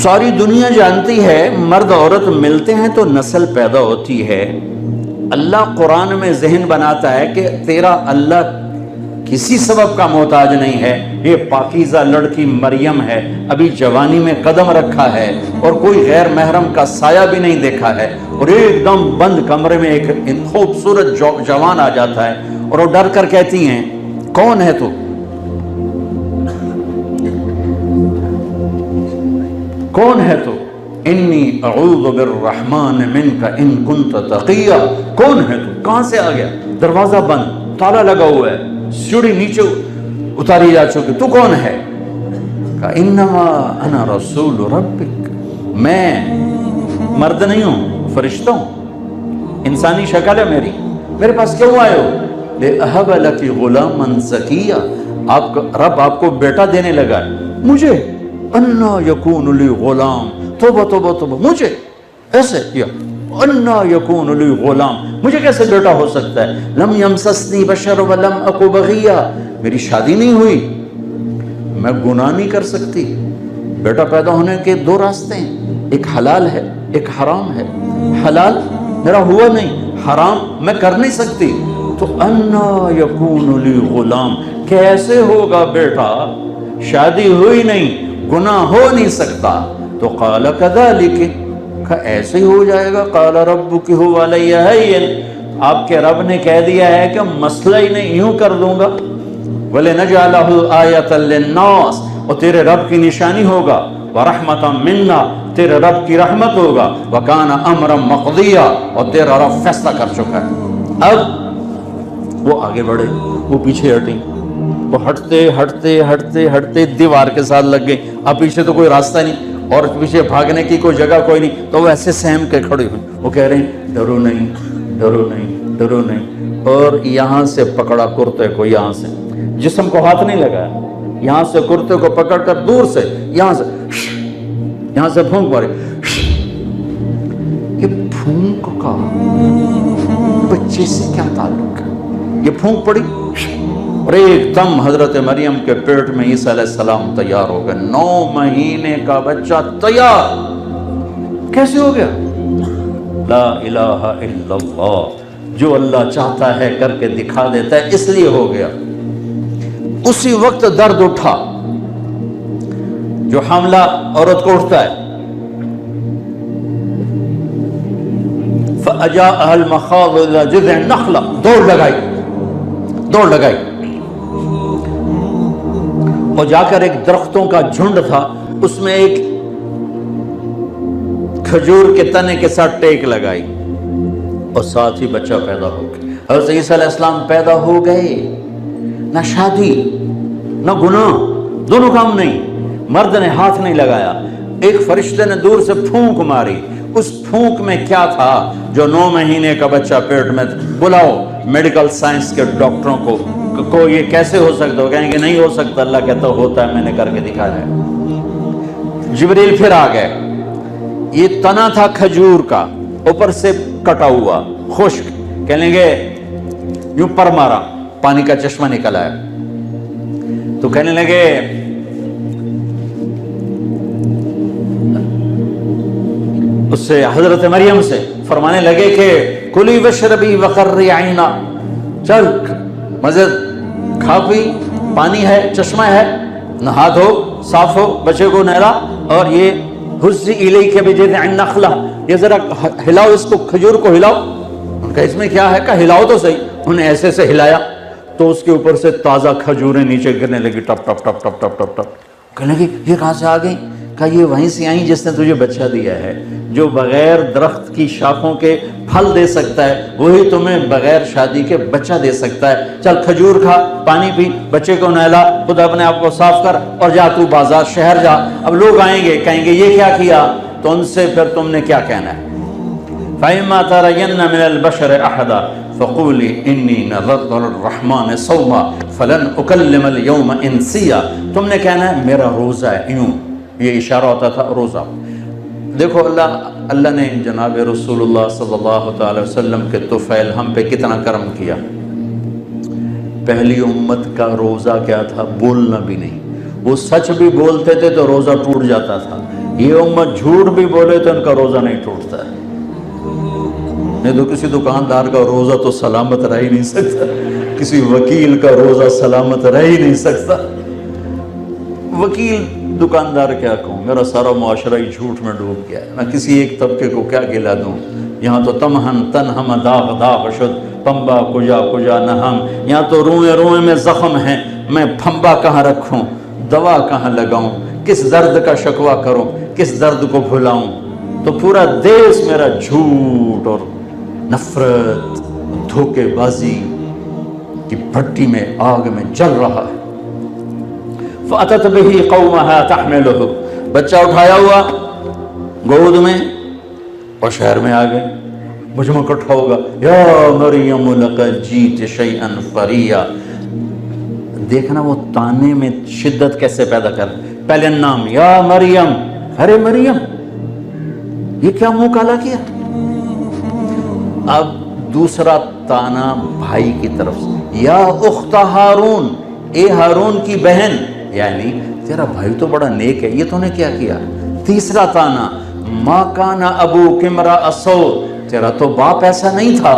ساری دنیا جانتی ہے مرد عورت ملتے ہیں تو نسل پیدا ہوتی ہے۔ اللہ قرآن میں ذہن بناتا ہے کہ تیرا اللہ کسی سبب کا محتاج نہیں ہے۔ یہ پاکیزہ لڑکی مریم ہے، ابھی جوانی میں قدم رکھا ہے اور کوئی غیر محرم کا سایہ بھی نہیں دیکھا ہے، اور ایک دم بند کمرے میں ایک خوبصورت جوان آ جاتا ہے اور وہ ڈر کر کہتی ہیں کون ہے تو؟ کون ہے تو؟ انی اعوذ بالرحمن منک ان کنت تقیا۔ کون ہے تو؟ کہاں سے آ گیا؟ دروازہ بند، تالا لگا ہوا ہے، سیڑھی نیچے اتاری جا چکی، تو کون ہے؟ کہا انما انا رسول ربک، میں مرد نہیں ہوں، فرشتہ ہوں، انسانی شکل ہے میری، میرے پاس کیوں آئے ہو؟ لِأَهَبَ لَكِ غُلَامًا زَكِيًّا، آپ کا رب آپ کو بیٹا دینے لگا ہے۔ مجھے انا یکون لی غلام، توبہ توبہ توبہ، مجھے ایسے کیا، انا یکون لی غلام، مجھے کیسے بیٹا ہو سکتا ہے؟ لم یمسسنی بشر ولم اکو بغیا، میری شادی نہیں ہوئی، میں گناہ نہیں کر سکتی۔ بیٹا پیدا ہونے کے دو راستے ہیں، ایک حلال ہے ایک حرام ہے۔ حلال میرا ہوا نہیں، حرام میں کر نہیں سکتی، تو انا یکون لی غلام، کیسے ہوگا بیٹا؟ شادی ہوئی نہیں، گناہ ہو نہیں سکتا۔ تو قال کذالک، ایسے ہی ہو جائے گا، قال ربک هو علی ہین، آپ کے رب نے کہہ دیا ہے کہ مسئلہ ہی نہیں، یوں کر دوں گا۔ وَلِنَجْعَلَهُ آیَةً لِلنَّاسِ، اور تیرے رب کی نشانی ہوگا، وَرَحْمَةً مِنَّا، تیرے رب کی رحمت ہوگا، وَكَانَ أَمْرًا مَقْضِيًّا، اور تیرا رب فیصلہ کر چکا ہے۔ اب وہ آگے بڑھے، وہ پیچھے ہٹیں، وہ ہٹتے ہٹتے ہٹتے ہٹتے دیوار کے ساتھ لگ گئے۔ اب پیچھے تو کوئی راستہ نہیں اور پیچھے بھاگنے کی کوئی جگہ کوئی نہیں، تو وہ ایسے سہم کے کھڑے ہوئے، وہ کہہ رہے ہیں ڈرو نہیں ڈرو نہیں ڈرو نہیں، اور یہاں سے پکڑا کرتے کو، یہاں سے جسم کو ہاتھ نہیں لگایا، یہاں سے کرتے کو پکڑ کر دور سے یہاں سے پھونک مارے۔ یہ پھونک کا بچے سے کیا تعلق ہے؟ یہ پھونک پڑی اور ایک دم حضرت مریم کے پیٹ میں عیسیٰ علیہ السلام تیار ہو گئے، 9 مہینے کا بچہ تیار۔ کیسے ہو گیا؟ لا الہ الا اللہ، جو اللہ چاہتا ہے کر کے دکھا دیتا ہے، اس لیے ہو گیا۔ اسی وقت درد اٹھا جو حاملہ عورت کو اٹھتا ہے، فَأَجَاءَهَا الْمَخَاضُ إِلَى جِذْعِ النَّخْلَةِ، دوڑ لگائی اور جا کر ایک درختوں کا جھنڈ تھا، اس میں ایک کھجور کے تنے کے ساتھ ٹیک لگائی اور ساتھ ہی بچہ پیدا ہو گیا۔ حضرت عیسیٰ علیہ السلام پیدا ہو گئے، نہ شادی نہ گناہ، دونوں کام نہیں، مرد نے ہاتھ نہیں لگایا، ایک فرشتے نے دور سے پھونک ماری، اس پھونک میں کیا تھا؟ جو 9 مہینے کا بچہ پیٹ میں، بلاؤ میڈیکل سائنس کے ڈاکٹروں کو یہ کیسے ہو سکتا؟ وہ کہیں گے نہیں ہو سکتا، اللہ کہتا ہوتا ہے، میں نے کر کے دکھایا ہے۔ جبریل پھر آ گئے، یہ تنا تھا کھجور کا، اوپر سے کٹا ہوا خشک، کہنے گے یوں پر مارا، پانی کا چشمہ نکل آیا، تو کہنے لگے اس سے حضرت مریم سے فرمانے لگے کہ کلی وشربی وقرری عینا، چل مزید کھا پی، پانی ہے، چشمہ ہے، نہا دھو، صاف ہو، بچے کو نہلا، اور یہ حزی الیک بجذع النخلہ، یہ ذرا ہلاؤ، اس کو کھجور کو ہلاؤ۔ ان کا اس میں کیا ہے؟ کہ ہلاؤ تو صحیح۔ انہیں ایسے سے ہلایا تو اس کے اوپر سے تازہ کھجوریں نیچے گرنے لگی، ٹپ ٹپ ٹپ ٹپ ٹپ ٹپ ٹپ۔ کہنے لگی یہ کہاں سے آ گئی؟ کہا یہ وہیں سے آئیں جس نے تجھے بچہ دیا ہے، جو بغیر درخت کی شاخوں کے پھل دے سکتا ہے وہی تمہیں بغیر شادی کے بچہ دے سکتا ہے۔ چل کھجور کھا، پانی پی، بچے کو نہلا، خود اپنے آپ کو صاف کر، اور جا تو بازار شہر جا۔ اب لوگ آئیں گے، کہیں گے یہ کیا کیا؟ تو ان سے پھر تم نے کیا کہنا ہے؟ فَإِمَّا تَرَيَنَّ مِنَ الْبَشَرِ أَحَدًا فَقُولِي إِنِّي نَذَرْتُ لِلرَّحْمَنِ صَوْمًا فَلَنْ أُكَلِّمَ الْيَوْمَ إِنْسِيًّا، تم نے کہنا ہے میرا روزہ ہے، یوں یہ اشارہ ہوتا تھا روزہ۔ دیکھو اللہ نے جناب رسول اللہ صلی اللہ تعالی وسلم کے طفیل ہم پہ کتنا کرم کیا۔ پہلی امت کا روزہ کیا تھا؟ بولنا بھی نہیں، وہ سچ بھی بولتے تھے تو روزہ ٹوٹ جاتا تھا، یہ امت جھوٹ بھی بولے تو ان کا روزہ نہیں ٹوٹتا ہے، نہیں تو کسی دکاندار کا روزہ تو سلامت رہ ہی نہیں سکتا، کسی وکیل کا روزہ سلامت رہ ہی نہیں سکتا۔ وکیل دکاندار کیا کہوں، میرا سارا معاشرہ ہی جھوٹ میں ڈوب گیا ہے، میں کسی ایک طبقے کو کیا گلا دوں؟ یہاں تو تمہن تنہم داغ داغ شد پمبا کجا کجا نہم، یہاں تو روئے روئے میں زخم ہیں، میں پھمبا کہاں رکھوں، دوا کہاں لگاؤں، کس درد کا شکوہ کروں، کس درد کو بھلاؤں؟ تو پورا دیش میرا جھوٹ اور نفرت دھوکے بازی کی بھٹی میں آگ میں جل رہا ہے۔ فَأَتَتْ بِهِ قَوْمَهَا تَحْمِلُهُ، بچہ اٹھایا ہوا گود میں اور شہر میں آ گئے، مجمع اکٹھا ہوگا، یا مریم لقد جیت شیئا فریا۔ دیکھنا وہ تانے میں شدت کیسے پیدا کر، پہلے نام یا مریم، ارے مریم یہ کیا منہ کالا کیا؟ اب دوسرا تانا بھائی کی طرف سے، یا اخت ہارون، اے ہارون کی بہن، یعنی تیرا بھائی تو بڑا نیک ہے، یہ تو نے کیا کیا؟ تیسرا تانا، ما کان ابوک امرأ سوء، تیرا تو باپ ایسا نہیں تھا۔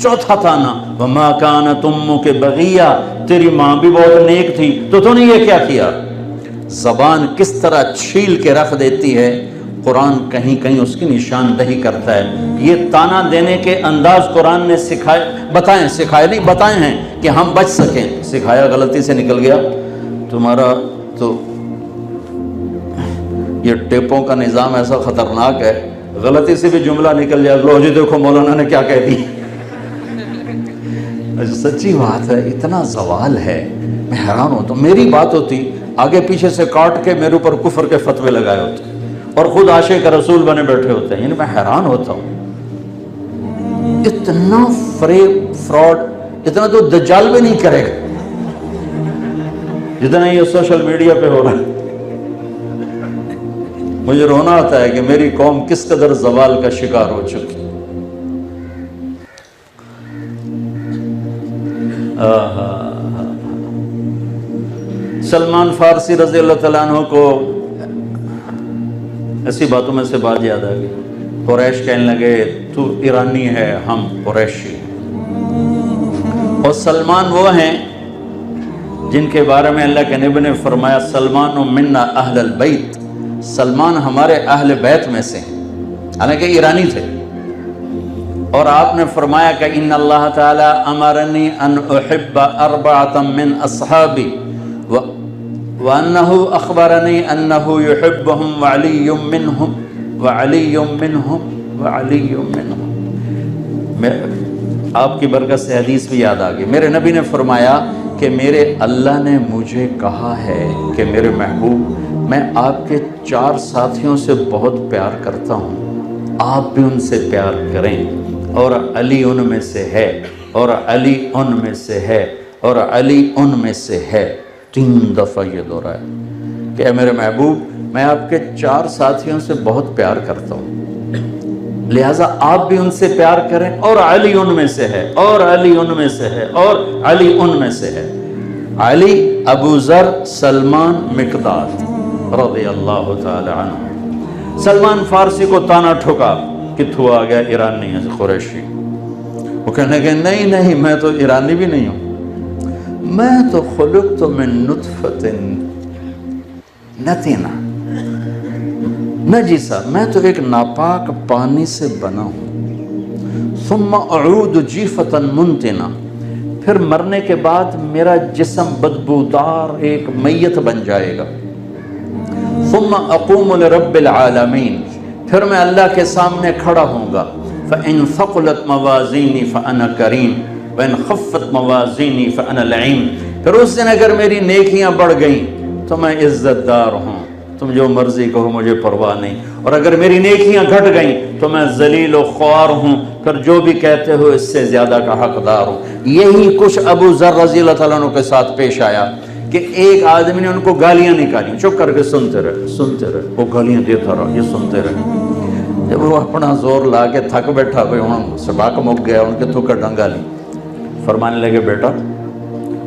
چوتھا تانا، وما کانت امک بغیہ، تیری ماں بھی بہت نیک تھی، تو نے یہ کیا کیا؟ زبان کس طرح چھیل کے رکھ دیتی ہے، قرآن کہیں کہیں اس کی نشاندہی کرتا ہے۔ یہ تانا دینے کے انداز قرآن نے سکھائے نہیں بتائے ہیں کہ ہم بچ سکیں۔ سکھایا غلطی سے نکل گیا تمہارا تو یہ ٹیپوں کا نظام ایسا خطرناک ہے، غلطی سے بھی جملہ نکل جائے، لو جی دیکھو مولانا نے کیا کہہ دی۔ سچی بات ہے، اتنا زوال ہے، میں حیران ہوتا ہوں۔ میری بات ہوتی آگے پیچھے سے کاٹ کے میرے اوپر کفر کے فتوے لگائے ہوتے اور خود عاشق رسول بنے بیٹھے ہوتے ہیں، یعنی میں حیران ہوتا ہوں، اتنا فریب فراڈ اتنا تو دجال بھی نہیں کرے گا جتنا یہ سوشل میڈیا پہ ہو رہا ہے۔ مجھے رونا آتا ہے کہ میری قوم کس قدر زوال کا شکار ہو چکی۔ سلمان فارسی رضی اللہ تعالیٰ عنہ کو ایسی باتوں میں سے بات یاد آ گئی، قریش کہنے لگے تو ایرانی ہے، ہم قریشی، اور سلمان وہ ہیں جن کے بارے میں اللہ کے نبی نے فرمایا سلمان منا اہل البیت، سلمان ہمارے اہل بیت میں سے ہیں، حالانکہ ایرانی تھے۔ اور آپ نے فرمایا کہ ان اللہ تعالی امرنی ان احب اربعۃ من اصحابی وانہ اخبرنی انہ یحبہم وعلی منہم وعلی منہم وعلی منہم۔ آپ کی برکت سے حدیث بھی یاد آ گئی، میرے نبی نے فرمایا کہ میرے اللہ نے مجھے کہا ہے کہ میرے محبوب میں آپ کے 4 ساتھیوں سے بہت پیار کرتا ہوں، آپ بھی ان سے پیار کریں، اور علی ان میں سے ہے، اور علی ان میں سے ہے، اور علی ان میں سے ہے۔ 3 دفعہ یہ دہرایا کہ اے میرے محبوب میں آپ کے 4 ساتھیوں سے بہت پیار کرتا ہوں، لہٰذا آپ بھی ان سے پیار کریں، اور علی ان میں سے ہے، اور علی ان میں سے ہے، اور علی ان میں سے ہے۔ علی، ابو ذر، سلمان، مقداد رضی اللہ تعالی عنہ۔ سلمان فارسی کو تانا ٹھوکا، کتھو آ گیا ایرانی ہے، قریشی۔ وہ کہنے لگے نہیں نہیں، میں تو ایرانی بھی نہیں ہوں، میں تو خلقت من نطفۃ نتنہ نجسہ، میں تو ایک ناپاک پانی سے بنا ہوں، ثم اعود جیفۃ منتنہ، پھر مرنے کے بعد میرا جسم بدبودار ایک میت بن جائے گا، ثم اقوم لرب العالمین، پھر میں اللہ کے سامنے کھڑا ہوں گا، فَإِن ثَقُلَتْ مَوَازِينِي فَأَنَا كَرِيمٌ وَإِن خَفَّتْ مَوَازِينِي فَأَنَا لَعِيمٌ، پھر اس دن اگر میری نیکیاں بڑھ گئیں تو میں عزت دار ہوں، تم جو مرضی کہو مجھے پرواہ نہیں، اور اگر میری نیکیاں گھٹ گئیں تو میں ذلیل و خوار ہوں، پھر جو بھی کہتے ہو اس سے زیادہ کا حقدار ہوں۔ یہی کچھ ابو ذر رضی اللہ تعالیٰ عنہ کے ساتھ پیش آیا کہ ایک آدمی نے ان کو گالیاں نکالی، چپ کر کے سنتے رہے، وہ گالیاں دیتا رہا، یہ سنتے رہے۔ جب وہ اپنا زور لا کے تھک بیٹھا، کوئی وہاں سباق مک گیا، ان کے تھوکا ڈنگا لی، فرمانے لگے بیٹا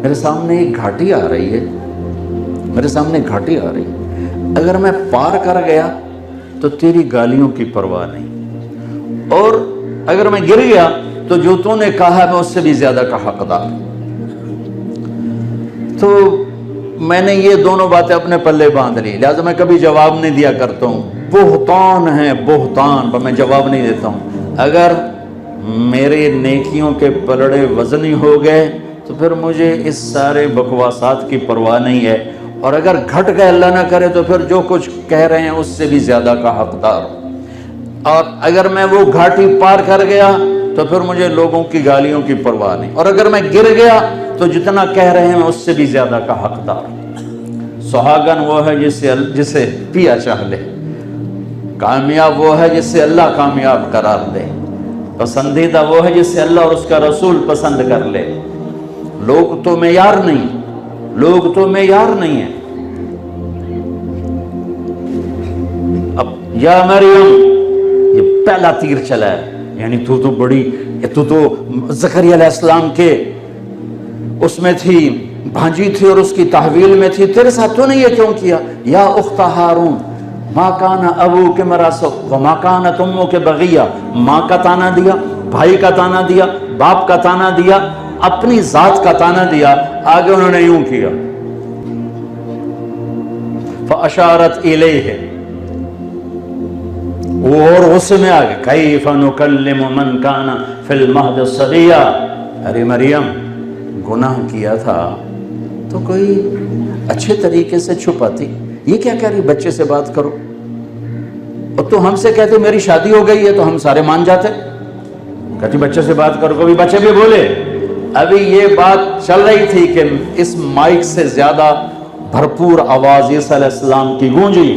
میرے سامنے ایک گھاٹی آ رہی ہے، میرے سامنے گھاٹی آ رہی ہے، اگر میں پار کر گیا تو تیری گالیوں کی پرواہ نہیں، اور اگر میں گر گیا تو جو تو نے کہا میں اس سے بھی زیادہ کا حقدار۔ تو میں نے یہ دونوں باتیں اپنے پلے باندھ لی، لہٰذا میں کبھی جواب نہیں دیا کرتا ہوں۔ بہتان ہے بہتان، پر میں جواب نہیں دیتا ہوں۔ اگر میرے نیکیوں کے پلڑے وزنی ہو گئے تو پھر مجھے اس سارے بکواسات کی پرواہ نہیں ہے، اور اگر گھٹ گئے اللہ نہ کرے تو پھر جو کچھ کہہ رہے ہیں اس سے بھی زیادہ کا حقدار ہوں، اور اگر میں وہ گھاٹی پار کر گیا تو پھر مجھے لوگوں کی گالیوں کی پرواہ نہیں، اور اگر میں گر گیا تو جتنا کہہ رہے ہیں میں اس سے بھی زیادہ کا حقدار ہوں۔ سہاگن وہ ہے جسے پیا چاہ لے، کامیاب وہ ہے جسے اللہ کامیاب قرار دے، پسندیدہ وہ ہے جسے اللہ اور اس کا رسول پسند کر لے۔ لوگ تو معیار نہیں، لوگ تو معیار نہیں ہیں۔ اب یا مریم، یہ پہلا تیر چلا ہے، یعنی تو زکریا علیہ السلام کے اس میں تھی، بھانجی تھی اور اس کی تحویل میں تھی، تیرے ساتھ تو نے یہ کیوں کیا؟ یا اخت ہارون ما کان ابوک مراسو وما کانت امک بغیہ، ماں کا تانا دیا، بھائی کا تانا دیا، باپ کا تانا دیا، اپنی ذات کا تانا دیا، آگے انہوں نے یوں کیا فاشارت الیہ، اور غصے میں آگے کیف نکلم من کان فی المہد صبیا۔ ارے مریم، گناہ کیا تھا تو کوئی اچھے طریقے سے چھپاتی، یہ کیا کہہ رہی بچے سے بات کرو، اور تو ہم سے کہتے میری شادی ہو گئی ہے تو ہم سارے مان جاتے، کہتی بچے سے بات کرو، کبھی بچے بھی بولے۔ ابھی یہ بات چل رہی تھی کہ اس مائک سے زیادہ بھرپور آواز عیسیٰ علیہ السلام کی گونجی،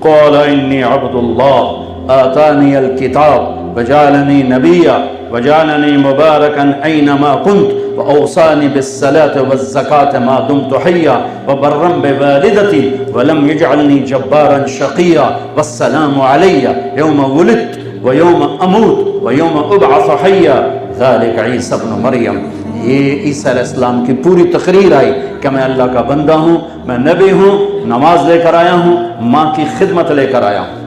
قال انی عبد اللہ آتانی الکتاب وجعلنی نبیا وجعلنی مبارکا اینما کنت وأوصاني بالصلاة والزكاة ما دمت حيا وبرا بوالدتي ولم يجعلني جبارا شقيا والسلام علي يوم ولدت ويوم أموت ويوم أبعث حيا ذلك عيسى ابن مريم۔ یہ عیسیٰ علیہ السلام کی پوری تقریر آئی کہ میں اللہ کا بندہ ہوں، میں نبی ہوں، نماز لے کر آیا ہوں، ماں کی خدمت لے کر آیا ہوں۔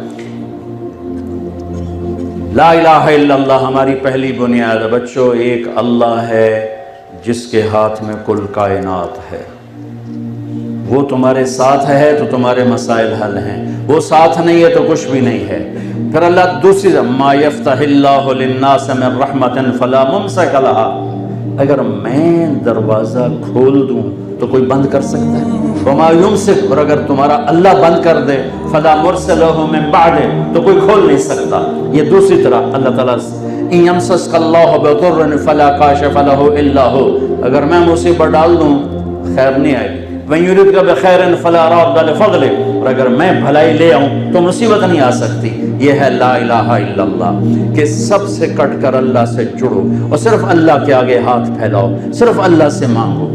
لا الہ الا اللہ ہماری پہلی بنیاد ہے بچوں، ایک اللہ ہے جس کے ہاتھ میں کل کائنات ہے، وہ تمہارے ساتھ ہے تو تمہارے مسائل حل ہیں، وہ ساتھ نہیں ہے تو کچھ بھی نہیں ہے۔ پھر اللہ دوسری ما یفتح اللہ للناس من رحمت فلا ممسک لها، اگر میں دروازہ کھول دوں تو کوئی بند کر سکتا ہے؟ وما یمسک، اور اگر تمہارا اللہ بند کر دے فلا مرسل لہ من بعد، تو کوئی کھول نہیں سکتا۔ یہ دوسری طرح اللہ تعالیٰ ان یمسسک اللہ بضر فلا کاشف لہ الا ہو، اگر میں مصیبت ڈال دوں خیر نہیں آئے گی۔ وَإِن يُرِدْكَ بِخَيْرٍ فَلَا رَادَّ لِفَضْلِهِ، اور اگر میں بھلائی لے آؤں تو مصیبت نہیں آ سکتی۔ یہ ہے لا الہ الا اللہ، کہ سب سے کٹ کر اللہ سے جڑو اور صرف اللہ کے آگے ہاتھ پھیلاؤ، صرف اللہ سے مانگو۔